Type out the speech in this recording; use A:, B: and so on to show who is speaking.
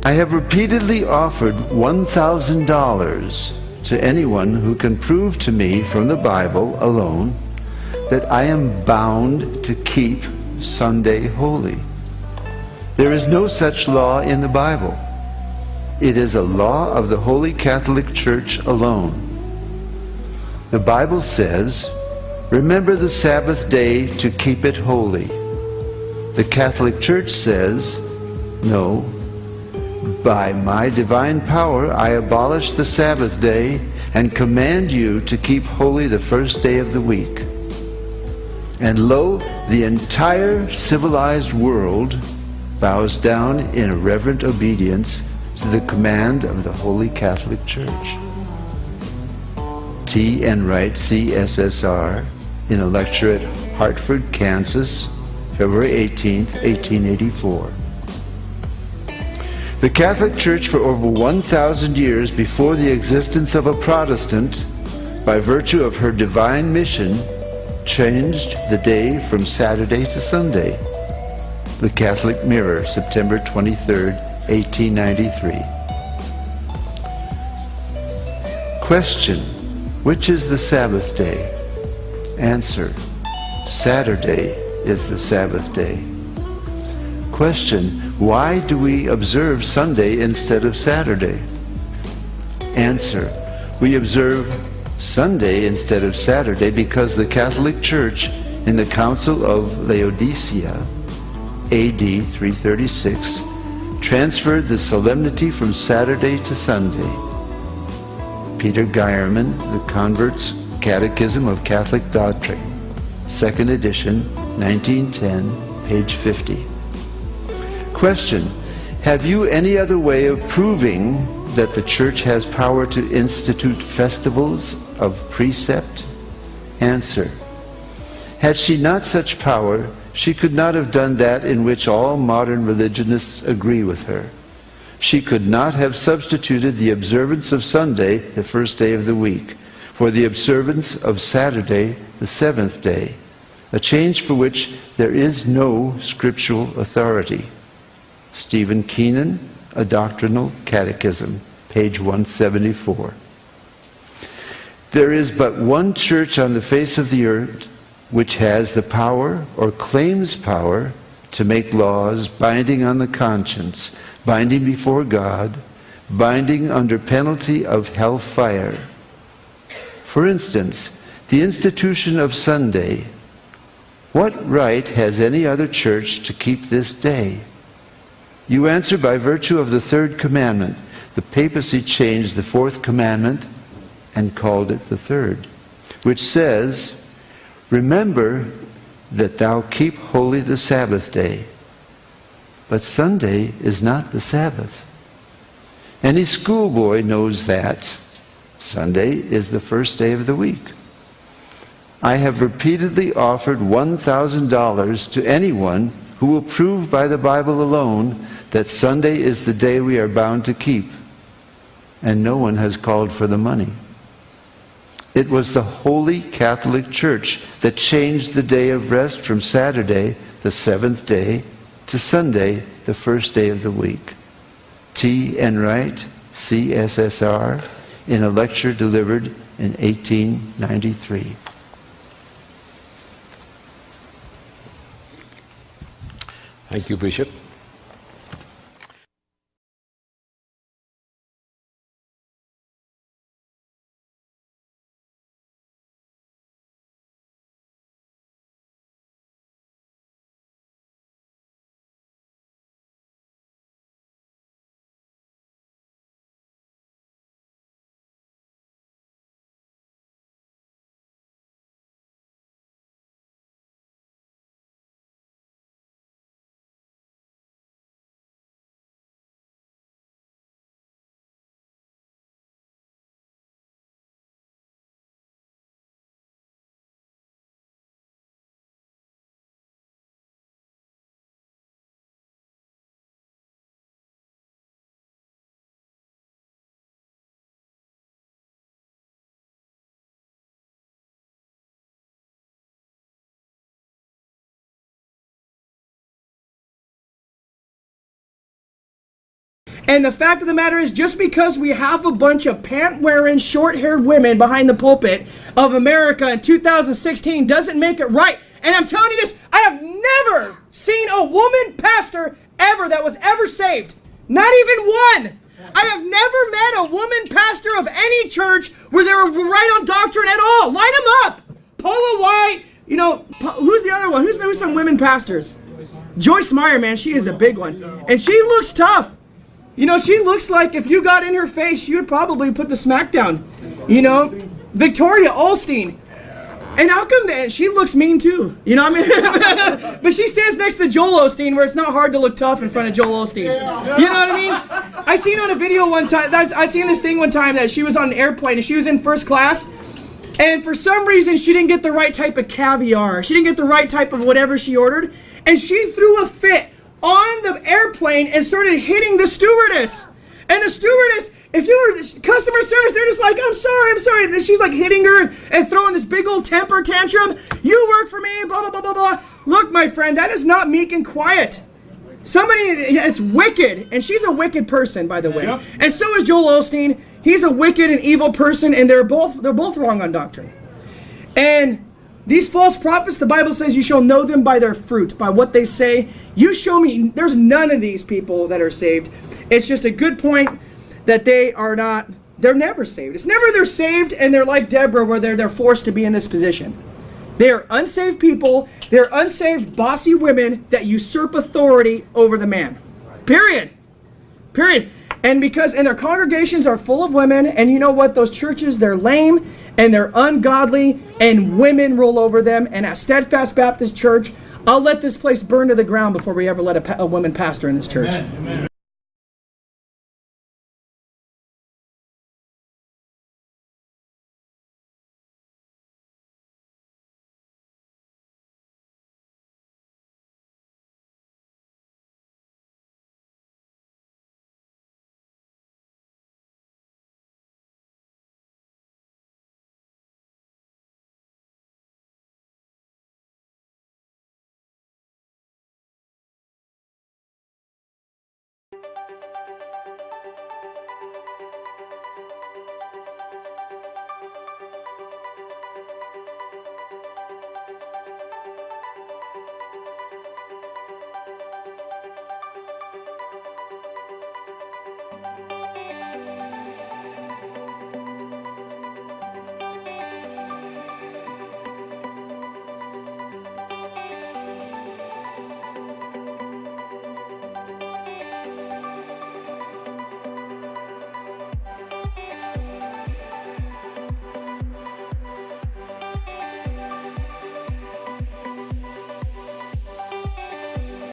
A: I have repeatedly offered $1,000 to anyone who can prove to me from the Bible alone that I am bound to keep Sunday holy. There is no such law in the Bible. It is a law of the Holy Catholic Church alone. The Bible says, "Remember the Sabbath day to keep it holy." The Catholic Church says, "No, by my divine power I abolish the Sabbath day and command you to keep holy the first day of the week." And lo, the entire civilized world bows down in reverent obedience to the command of the Holy Catholic Church. T. Enright, CSSR, in a lecture at Hartford, Kansas, February 18, 1884. The Catholic Church for over 1,000 years before the existence of a Protestant, by virtue of her divine mission, changed the day from Saturday to Sunday. The Catholic Mirror, September 23, 1893. Question: which is the Sabbath day? Answer: Saturday is the Sabbath day. Question: why do we observe Sunday instead of Saturday? Answer: we observe Sunday instead of Saturday because the Catholic Church in the Council of Laodicea, AD 336, transferred the solemnity from Saturday to Sunday. Peter Geierman, The Convert's Catechism of Catholic Doctrine, 2nd edition, 1910, page 50. Question: have you any other way of proving that the Church has power to institute festivals of precept? Answer: had she not such power, she could not have done that in which all modern religionists agree with her. She could not have substituted the observance of Sunday, the first day of the week, for the observance of Saturday, the seventh day, a change for which there is no scriptural authority. Stephen Keenan, A Doctrinal Catechism, page 174. There is but one church on the face of the earth which has the power, or claims power, to make laws binding on the conscience, binding before God, binding under penalty of hellfire. For instance, the institution of Sunday. What right has any other church to keep this day? You answer by virtue of the third commandment. The papacy changed the fourth commandment and called it the third, which says, "Remember that thou keep holy the Sabbath day." But Sunday is not the Sabbath. Any schoolboy knows that Sunday is the first day of the week. I have repeatedly offered $1,000 to anyone who will prove by the Bible alone that Sunday is the day we are bound to keep, and no one has called for the money. It was the Holy Catholic Church that changed the day of rest from Saturday, the seventh day, to Sunday, the first day of the week. T. Enright, CSSR, in a lecture delivered in 1893.
B: Thank you, Bishop.
C: And the fact of the matter is, just because we have a bunch of pant-wearing, short-haired women behind the pulpit of America in 2016 doesn't make it right. And I'm telling you this, I have never seen a woman pastor ever that was ever saved. Not even one. I have never met a woman pastor of any church where they were right on doctrine at all. Line them up. Paula White, who's the other one? Who's some women pastors? Joyce Meyer, man, she is a big one. And she looks tough. She looks like if you got in her face, you would probably put the smack down. Victoria Olstein. And how come that? She looks mean too. You know what I mean? But she stands next to Joel Osteen, where it's not hard to look tough in front of Joel Osteen. You know what I mean? I seen on a video one time, I seen this thing one time that she was on an airplane and she was in first class. And for some reason, she didn't get the right type of caviar. She didn't get the right type of whatever she ordered. And she threw a fit on the airplane and started hitting the stewardess. And the stewardess, if you were customer service, they're just like, I'm sorry. And then she's like hitting her and throwing this big old temper tantrum. You work for me, blah, blah, blah, blah, blah. Look, my friend, that is not meek and quiet. It's wicked. And she's a wicked person, by the way. Yep. And so is Joel Osteen. He's a wicked and evil person, and they're both wrong on doctrine. And these false prophets, the Bible says you shall know them by their fruit, by what they say. You show me, there's none of these people that are saved. It's just a good point that they're never saved. It's never they're saved and they're like Deborah where they're forced to be in this position. They are unsaved people. They're unsaved, bossy women that usurp authority over the man. Period. And their congregations are full of women, and you know what? Those churches, they're lame and they're ungodly, and women rule over them. And at Steadfast Baptist Church, I'll let this place burn to the ground before we ever let a woman pastor in this church. Amen.